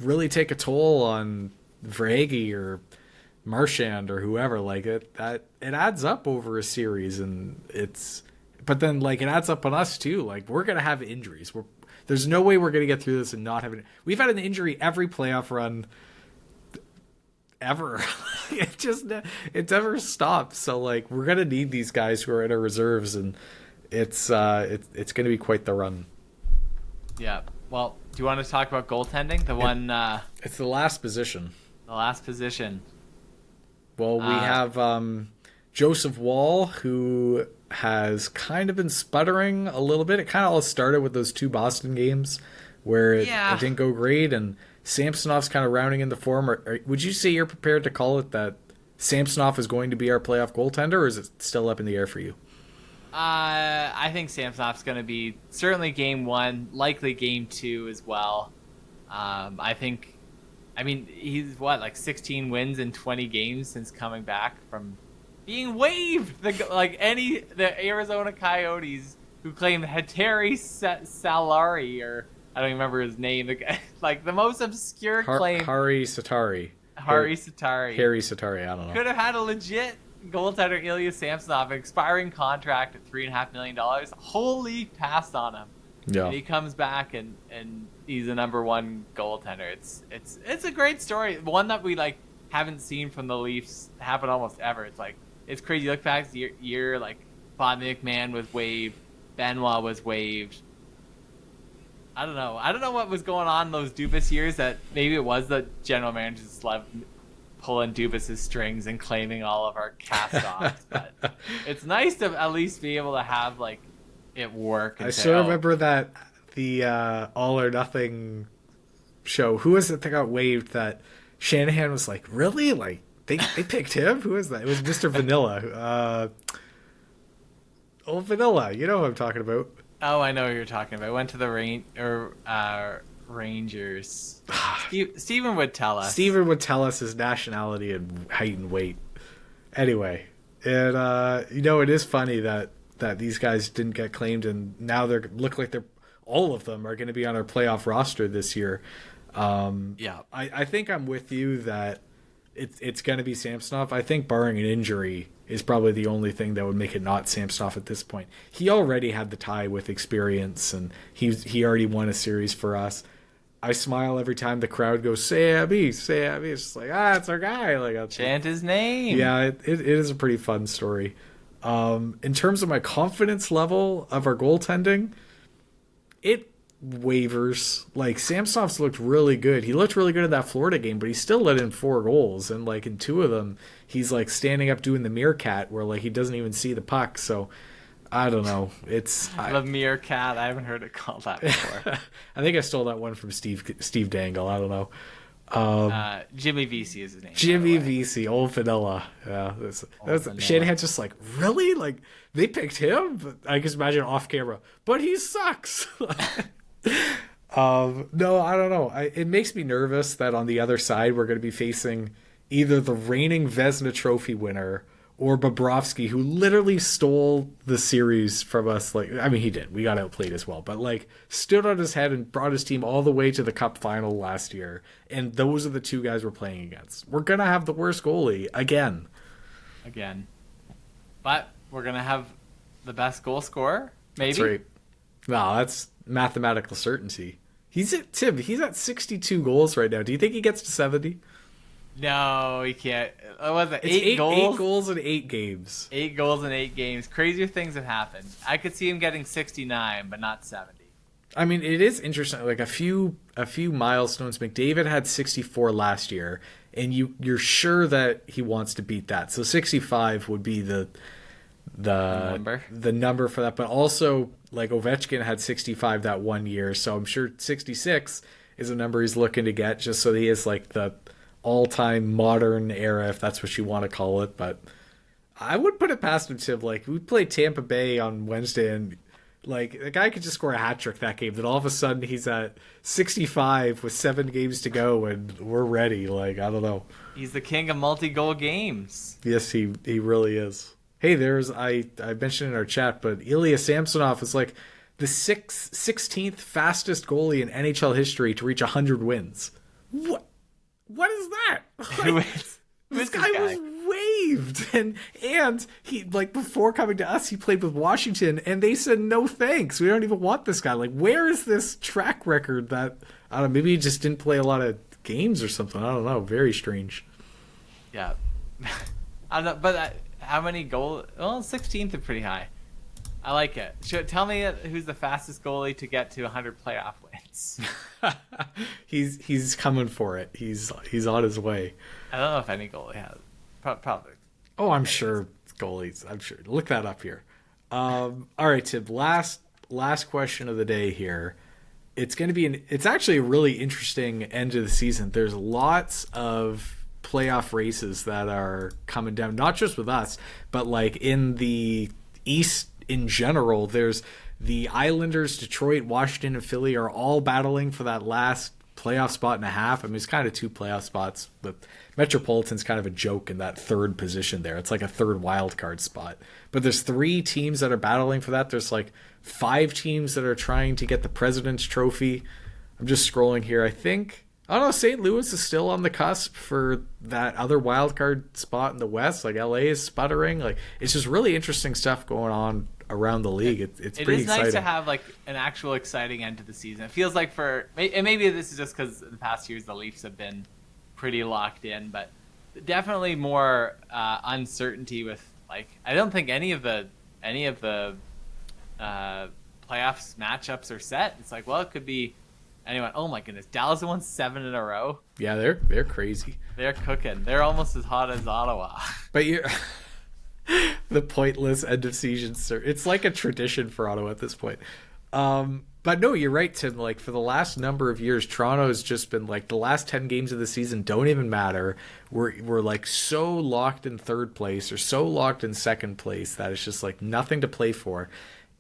really take a toll on Verhaeghe or Marchand or whoever, like it adds up over a series. And but then like it adds up on us too. Like we're going to have injuries. There's no way we're going to get through this and not have it. We've had an injury every playoff run ever. It never stops. So like we're going to need these guys who are in our reserves, and it's going to be quite the run. Yeah. Well, do you want to talk about goaltending? It's the last position. The last position. Well, we have Joseph Wall, who has kind of been sputtering a little bit. It kind of all started with those 2 Boston games where it didn't go great, and Samsonov's kind of rounding into form. Would you say you're prepared to call it that Samsonov is going to be our playoff goaltender, or is it still up in the air for you? I think Samsonov's going to be certainly Game 1, likely Game 2 as well. He's like 16 wins in 20 games since coming back from being waived. The Arizona Coyotes, who claimed Hateri Salari, or I don't even remember his name. The guy, like the most obscure claim. Harry Satari. Harry Satari. I don't know. Could have had a legit goaltender, Ilya Samsonov, expiring contract at $3.5 million. Wholly passed on him. Yeah. And he comes back and he's the number 1 goaltender. It's a great story. One that we like haven't seen from the Leafs happen almost ever. It's like it's crazy. Look back year like Bobby McMahon was waived, Benoit was waived. I don't know what was going on in those Dubas years. That maybe it was the general manager's love pulling Dubas's strings and claiming all of our cast-offs. But it's nice to at least be able to have like it work. And I still remember that the All or Nothing show. Who was it that got waived? That Shanahan was like, really? Like they picked him? Who is that? It was Mr. Vanilla. Old Vanilla. You know who I'm talking about. Oh, I know who you're talking about. I went to the Rangers. Steven would tell us. Steven would tell us his nationality and height and weight. Anyway, and it is funny that these guys didn't get claimed, and now they look like all of them are going to be on our playoff roster this year. I think I'm with you that it's going to be Samsonov. I think barring an injury is probably the only thing that would make it not Samsonov at this point. He already had the tie with experience, and he already won a series for us. I smile every time the crowd goes, Sammy, Sammy. It's just like, it's our guy. Like, chant his name. Yeah, it is a pretty fun story. In terms of my confidence level of our goaltending, it wavers. Like Samsonov's looked really good. He looked really good at that Florida game, but he still let in 4 goals, and like in 2 of them, he's like standing up doing the meerkat where like he doesn't even see the puck. So I don't know. It's the meerkat. I haven't heard it called that before. I think I stole that one from Steve Dangle. I don't know. Jimmy Vesey is his name. Jimmy Vesey, old vanilla. Yeah, Shanahan's just like, really? Like they picked him? But I can imagine off camera, but he sucks. No, I don't know. It makes me nervous that on the other side we're going to be facing either the reigning Vezina Trophy winner or Bobrovsky, who literally stole the series from us. Like, I mean, he did. We got outplayed as well, but like stood on his head and brought his team all the way to the Cup final last year. And those are the 2 guys we're playing against. We're gonna have the worst goalie again. But we're gonna have the best goal scorer. Maybe. That's right. No, that's mathematical certainty. He's at 62 goals right now. Do you think he gets to 70? No, he can't. What was it? It's Eight goals? 8 goals in 8 games. 8 goals in 8 games. Crazier things have happened. I could see him getting 69, but not 70. I mean, it is interesting. Like a few milestones. McDavid had 64 last year, and you're sure that he wants to beat that. So 65 would be the number for that. But also, like Ovechkin had 65 that one year, so I'm sure 66 is a number he's looking to get, just so he is like the all-time modern era, if that's what you want to call it. But I would put it past him, Tim. Like, we played Tampa Bay on Wednesday, and like the guy could just score a hat trick that game. Then all of a sudden he's at 65 with 7 games to go, and we're ready. Like, I don't know. He's the king of multi-goal games. Yes, he really is. Hey, I mentioned in our chat, but Ilya Samsonov is like the 16th fastest goalie in NHL history to reach 100 wins. What is that? This guy was waived, and he, like, before coming to us, he played with Washington, and they said no thanks. We don't even want this guy. Like, where is this track record that, I don't know, maybe he just didn't play a lot of games or something. I don't know. Very strange. Yeah, I don't know, but how many goals? Well, 16th is pretty high. I like it. Tell me who's the fastest goalie to get to 100 playoff wins. He's coming for it. He's on his way. I don't know if any goalie has. Probably. Oh, I'm sure goalies. I'm sure. Look that up here. All right, Tim. Last question of the day here. It's going to be it's actually a really interesting end of the season. There's lots of playoff races that are coming down, not just with us, but like in the East in general. There's the Islanders, Detroit, Washington, and Philly are all battling for that last playoff spot and a half. I mean, it's kind of 2 playoff spots, but Metropolitan's kind of a joke in that third position there. It's like a third wild card spot. But there's 3 teams that are battling for that. There's like 5 teams that are trying to get the President's Trophy. I'm just scrolling here. I don't know, St. Louis is still on the cusp for that other wild card spot in the West. Like, LA is sputtering. Like, it's just really interesting stuff going on around the league. It's pretty exciting. It is nice to have like an actual exciting end to the season. It feels like and maybe this is just because the past years the Leafs have been pretty locked in, but definitely more uncertainty with, like, I don't think any of the playoffs matchups are set. It's like, well, it could be anyone. Oh my goodness, Dallas won 7 in a row. Yeah, they're crazy. They're cooking. They're almost as hot as Ottawa. But you're the pointless end of season. It's like a tradition for Ottawa at this point. But no, you're right, Tim. Like, for the last number of years, Toronto has just been like, the last 10 games of the season don't even matter. We're like so locked in third place or so locked in second place that it's just like nothing to play for.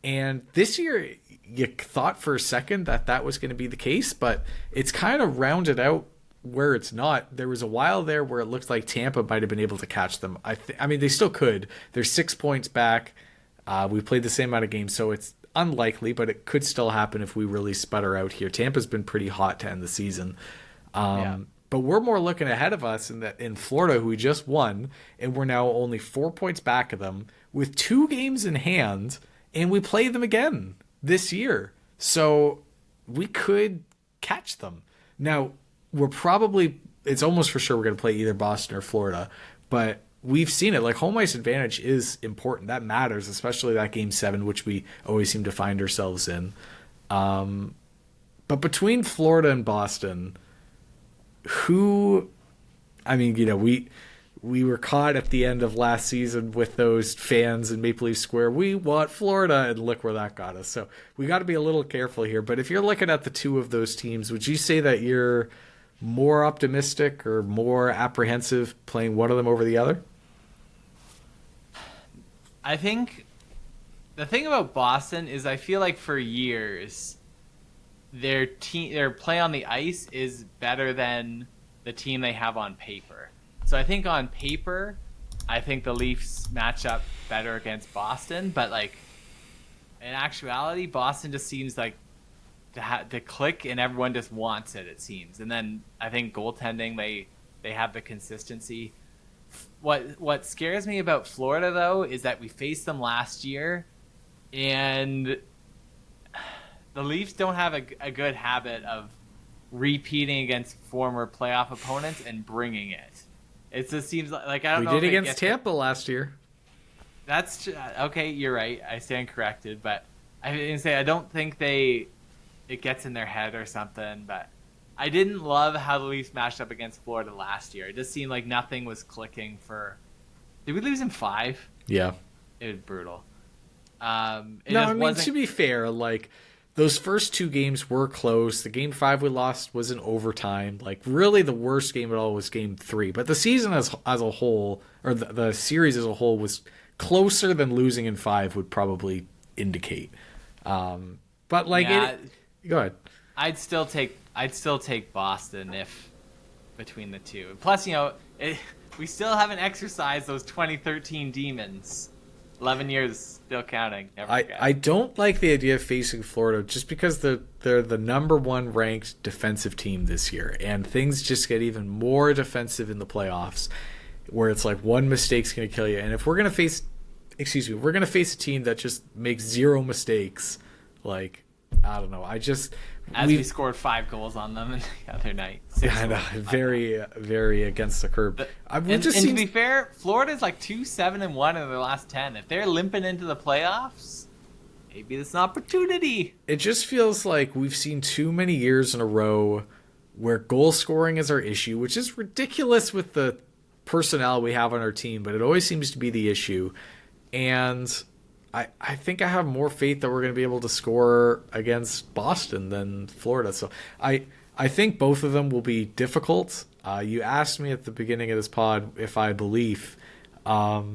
And this year, you thought for a second that was going to be the case, but it's kind of rounded out where it's not. There was a while there where it looked like Tampa might have been able to catch them. I mean, they still could. They're 6 points back. We played the same amount of games, so it's unlikely, but it could still happen if we really sputter out here. Tampa's been pretty hot to end the season. But we're more looking ahead of us in Florida, who we just won, and we're now only 4 points back of them with 2 games in hand, and we play them again this year. So we could catch them. Now, it's almost for sure we're going to play either Boston or Florida, but we've seen it. Like, home ice advantage is important. That matters, especially that game 7, which we always seem to find ourselves in. But between Florida and Boston, we were caught at the end of last season with those fans in Maple Leaf Square. We want Florida, and look where that got us. So we got to be a little careful here. But if you're looking at the 2 of those teams, would you say that you're more optimistic or more apprehensive playing one of them over the other? I think the thing about Boston is I feel like for years their play on the ice is better than the team they have on paper. So I think on paper, I think the Leafs match up better against Boston, but like in actuality, Boston just seems like to click, and everyone just wants it. It seems, and then I think goaltending, they have the consistency. What scares me about Florida though is that we faced them last year, and the Leafs don't have a good habit of repeating against former playoff opponents and bringing it. It just seems like I don't know. We did against Tampa last year. That's okay. You're right. I stand corrected, but I didn't say I don't think it gets in their head or something. But I didn't love how the Leafs matched up against Florida last year. It just seemed like nothing was clicking for. Did we lose in 5? Yeah, it was brutal. To be fair, like those first 2 games were close. The game 5 we lost was in overtime. Like really, the worst game at all was game 3. But the season as a whole, or the series as a whole, was closer than losing in 5 would probably indicate. But like, go ahead. I'd still take Boston if between the two. Plus, we still haven't exercised those 2013 demons. 11 years still counting. I don't like the idea of facing Florida just because they're the number 1 ranked defensive team this year, and things just get even more defensive in the playoffs, where it's like one mistake's going to kill you. And if we're going to face a team that just makes 0 mistakes, like, I don't know. We scored 5 goals on them the other night. I know, very, very against the curb. To be fair, Florida's like 2-7-1 in their last 10. If they're limping into the playoffs, maybe it's an opportunity. It just feels like we've seen too many years in a row where goal scoring is our issue, which is ridiculous with the personnel we have on our team, but it always seems to be the issue. And I think I have more faith that we're going to be able to score against Boston than Florida. So I think both of them will be difficult. You asked me at the beginning of this pod if I believe. I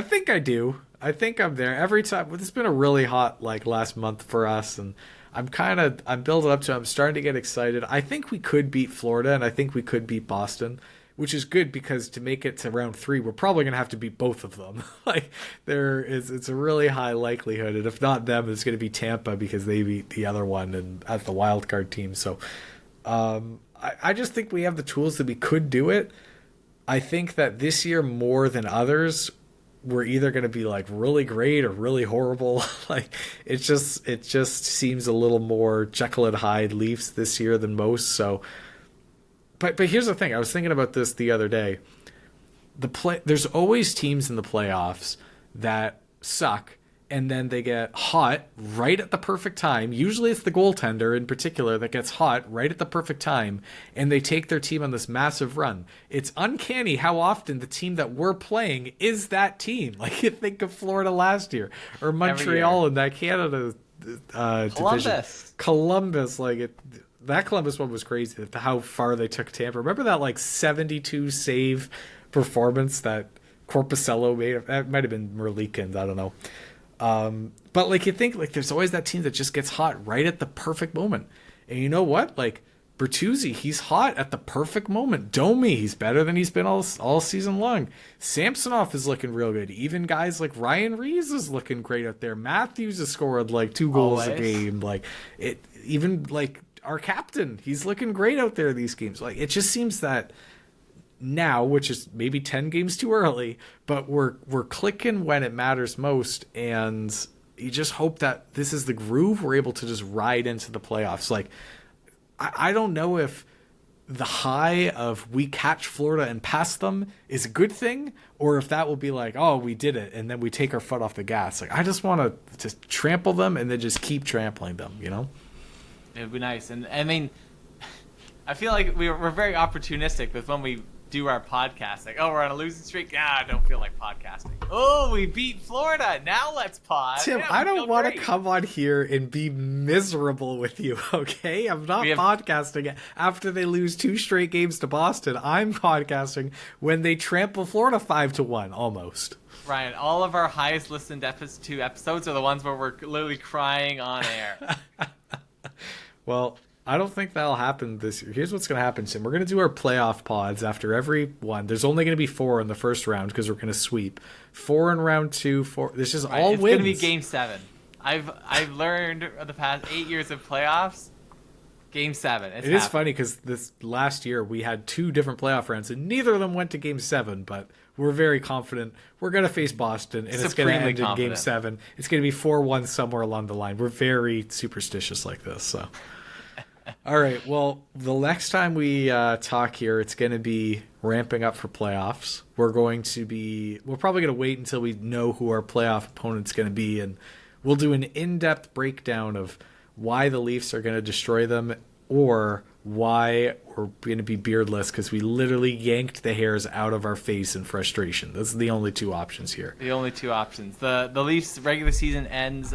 think I do. I think I'm there every time. It's been a really hot last month for us, and I'm building up to it. I'm starting to get excited. I think we could beat Florida, and I think we could beat Boston, which is good because to make it to round 3, we're probably going to have to beat both of them. It's a really high likelihood, and if not them, it's going to be Tampa because they beat the other one and as the wild card team. So I just think we have the tools that we could do it. I think that this year more than others, we're either going to be really great or really horrible. It just seems a little more Jekyll and Hyde Leafs this year than most. So. But here's the thing. I was thinking about this the other day. There's always teams in the playoffs that suck, and then they get hot right at the perfect time. Usually it's the goaltender in particular that gets hot right at the perfect time, and they take their team on this massive run. It's uncanny how often the team that we're playing is that team. Like you think of Florida last year, or Montreal in that Canada division. Columbus, that Columbus one was crazy. How far they took Tampa. Remember that 72 save performance that Corpusello made? That might have been Merlikins. I don't know. But you think there's always that team that just gets hot right at the perfect moment. And you know what? Bertuzzi, he's hot at the perfect moment. Domi, he's better than he's been all season long. Samsonov is looking real good. Even guys like Ryan Reeves is looking great out there. Matthews has scored 2 goals a game. Our captain, he's looking great out there these games. It just seems that now, which is maybe 10 games too early, but we're clicking when it matters most, and you just hope that this is the groove we're able to just ride into the playoffs. I don't know if the high of we catch Florida and pass them is a good thing, or if that will be oh, we did it, and then we take our foot off the gas. I just want to just trample them and then just keep trampling them, It would be nice. And I mean, I feel like we're very opportunistic with when we do our podcast. We're on a losing streak. I don't feel like podcasting. Oh, we beat Florida. Now let's pod. Tim, yeah, I don't want to come on here and be miserable with you, okay? I'm not podcasting after they lose 2 straight games to Boston. I'm podcasting when they trample Florida 5-1 almost. Ryan, all of our highest listened episodes are the ones where we're literally crying on air. Well, I don't think that'll happen this year. Here's what's going to happen, Tim. We're going to do our playoff pods after every one. There's only going to be 4 in the first round because we're going to sweep. 4 in round 2. 4. This is all wins. It's going to be Game 7. I've learned the past 8 years of playoffs. Game 7. It is funny because this last year we had 2 different playoff rounds and neither of them went to Game 7. But we're very confident we're going to face Boston, and it's going to end in Game 7. It's going to be 4-1 somewhere along the line. We're very superstitious like this. So, all right. Well, the next time we talk here, it's going to be ramping up for playoffs. We're probably going to wait until we know who our playoff opponent's going to be, and we'll do an in-depth breakdown of why the Leafs are going to destroy them, or why we're going to be beardless because we literally yanked the hairs out of our face in frustration. Those are the only two options here. The only two options. The Leafs regular season ends.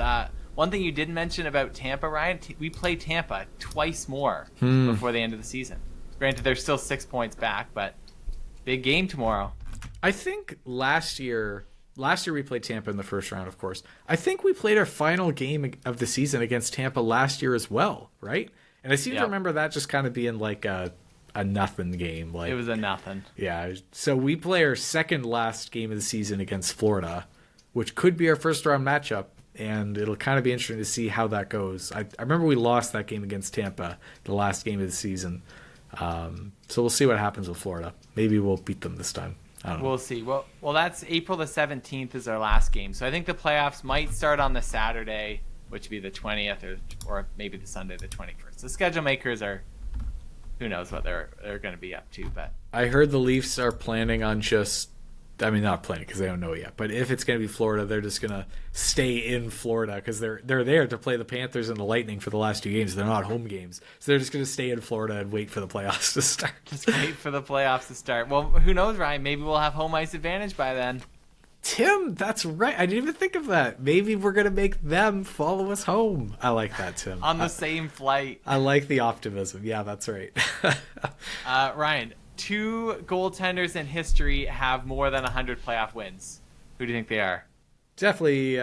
One thing you didn't mention about Tampa, Ryan, we play Tampa twice more before the end of the season. Granted, they're still 6 points back, but big game tomorrow. I think last year we played Tampa in the first round, of course. I think we played our final game of the season against Tampa last year as well, right? And I seem to remember that just kind of being like a nothing game. Like, it was a nothing. Yeah. So we play our second last game of the season against Florida, which could be our first round matchup. And it'll kind of be interesting to see how that goes. I remember we lost that game against Tampa, the last game of the season. So we'll see what happens with Florida. Maybe we'll beat them this time. I don't know. We'll see. Well, that's April the 17th is our last game. So I think the playoffs might start on the Saturday, which would be the 20th, or maybe the Sunday, the 21st. The schedule makers who knows what they're going to be up to. But I heard the Leafs are planning on not planning because they don't know yet. But if it's going to be Florida, they're just going to stay in Florida because they're there to play the Panthers and the Lightning for the last 2 games. They're not home games, so they're just going to stay in Florida and wait for the playoffs to start. Just wait for the playoffs to start. Well, who knows, Ryan? Maybe we'll have home ice advantage by then. Tim, that's right. I didn't even think of that. Maybe we're going to make them follow us home. I like that, Tim. On the same flight. I like the optimism. Yeah, that's right. Ryan, 2 goaltenders in history have more than 100 playoff wins. Who do you think they are? Definitely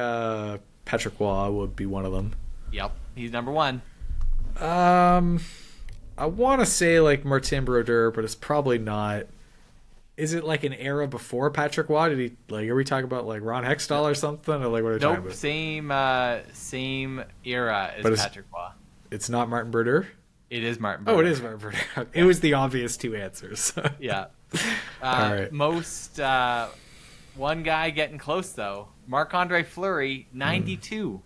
Patrick Waugh would be one of them. Yep, he's number 1. I want to say like Martin Brodeur, but it's probably not. Is it like an era before Patrick Waugh? Are we talking about like Ron Hextall or something? Or like what are we talking about? Same era as Patrick Waugh. It's not Martin Brodeur? It is Martin Brodeur. Oh, it is Martin Brodeur. It was the obvious 2 answers. Yeah. All right. One guy getting close though. Marc-Andre Fleury, 92.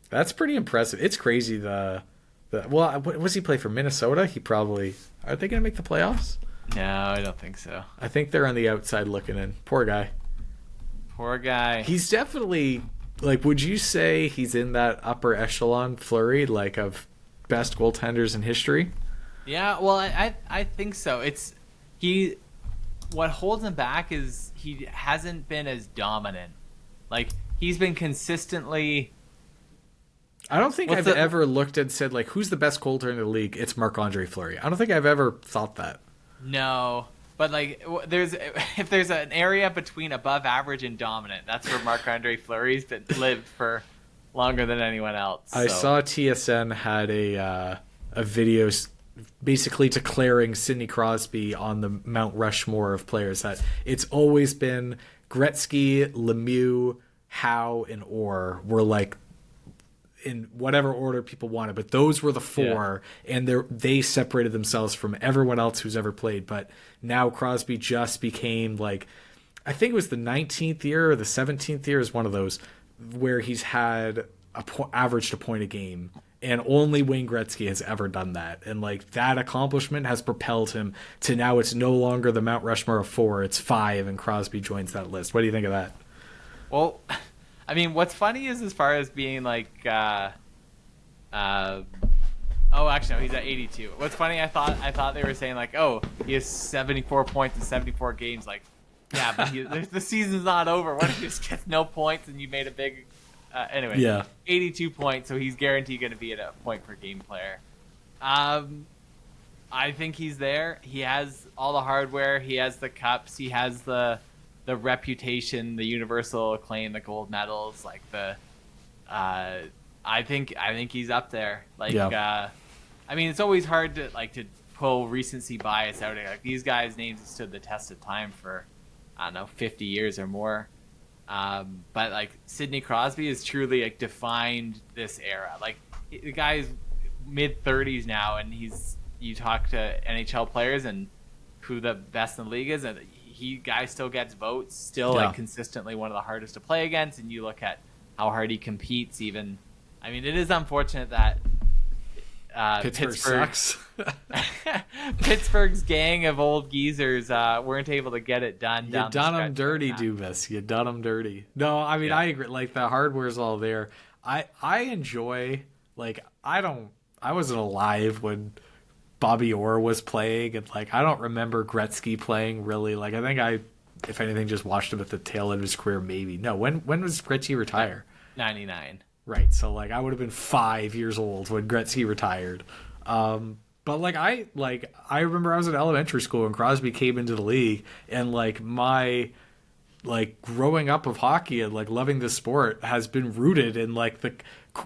That's pretty impressive. It's crazy. What was he play for Minnesota? Are they going to make the playoffs? No, I don't think so. I think they're on the outside looking in. Poor guy. He's definitely, like, would you say he's in that upper echelon, Fleury, like, of best goaltenders in history? Yeah, well, I think so. What holds him back is he hasn't been as dominant. Like, he's been consistently... I don't think I've ever looked and said, like, who's the best goaltender in the league? It's Marc-Andre Fleury. I don't think I've ever thought that. No, but like, if there's an area between above average and dominant, that's where Marc-Andre Fleury's lived for longer than anyone else. I saw TSN had a video basically declaring Sidney Crosby on the Mount Rushmore of players, that it's always been Gretzky, Lemieux, Howe, and Orr were like in whatever order people wanted, but those were the 4, and they separated themselves from everyone else who's ever played. But now Crosby just became, like, I think it was the 19th year or the 17th year is one of those where he's had averaged a point a game, and only Wayne Gretzky has ever done that. And like, that accomplishment has propelled him to now it's no longer the Mount Rushmore of 4, it's 5, and Crosby joins that list. What do you think of that? Well, I mean, what's funny is as far as being like, oh, actually, no, he's at 82. What's funny, I thought they were saying like, oh, he has 74 points in 74 games. Like, yeah, but the season's not over. What if he just gets no points and you made a big, anyway, yeah, 82 points, so he's guaranteed going to be at a point per game player. I think he's there. He has all the hardware. He has the cups. He has the reputation, the universal acclaim, the gold medals, like I think he's up there. Like, I mean, it's always hard to pull recency bias out. Like, these guys' names have stood the test of time for, I don't know, 50 years or more. But like, Sidney Crosby has truly like defined this era. Like, the guy's mid-30s now, and you talk to NHL players and who the best in the league is, and guy still gets votes, still Yeah. like consistently one of the hardest to play against. And you look at how hard he competes. Even, I mean, it is unfortunate that Pittsburgh sucks. Pittsburgh's gang of old geezers weren't able to get it done. You down the done them stretch dirty, like that. Dubas. You done them dirty. No, I mean, I agree. Like, the hardware's all there. I enjoy, like, I wasn't alive when Bobby Orr was playing, and, like, I don't remember Gretzky playing, really. Like, I think if anything, just watched him at the tail end of his career, maybe. No, when was Gretzky retire? 99. Right, so, like, I would have been 5 years old when Gretzky retired. But, like, I remember I was in elementary school when Crosby came into the league, and, like, my, like, growing up of hockey and, like, loving the sport has been rooted in, like, the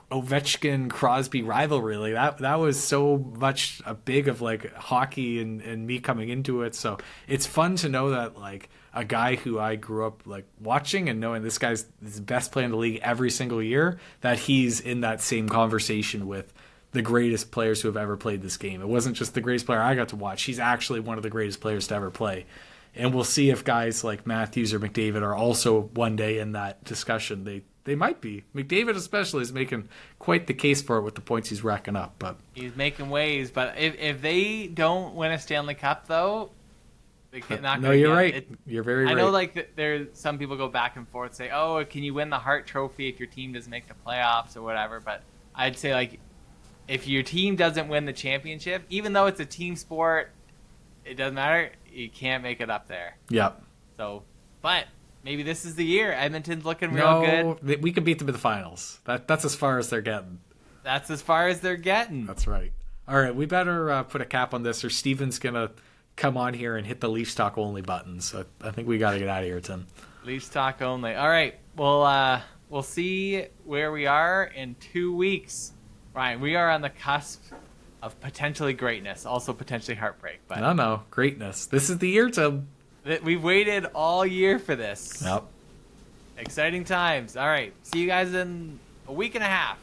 Ovechkin Crosby rivalry. Like, that was so much a big of, like, hockey and me coming into it. So it's fun to know that, like, a guy who I grew up, like, watching and knowing this guy's the best player in the league every single year, that he's in that same conversation with the greatest players who have ever played this game. It wasn't just the greatest player I got to watch. He's actually one of the greatest players to ever play. And we'll see if guys like Matthews or McDavid are also one day in that discussion. They might be. McDavid especially is making quite the case for it with the points he's racking up. But He's making waves, but if they don't win a Stanley Cup, though, no, you're right. You're very right. I know, like, there's some people go back and forth, say, "Oh, can you win the Hart Trophy if your team doesn't make the playoffs or whatever?" But I'd say, like, if your team doesn't win the championship, even though it's a team sport, it doesn't matter. You can't make it up there. Yep. So, but maybe this is the year. Edmonton's looking real good. No, we could beat them in the finals. That's as far as they're getting. That's as far as they're getting. That's right. All right, we better put a cap on this, or Steven's gonna come on here and hit the Leafs talk only buttons. So I think we got to get out of here, Tim. Leafs talk only. All right. Well, we'll see where we are in 2 weeks. Ryan, we are on the cusp of potentially greatness, also potentially heartbreak. But No, greatness. This is the year, Tim. we've waited all year for this. Yep. Exciting times. All right. See you guys in a week and a half.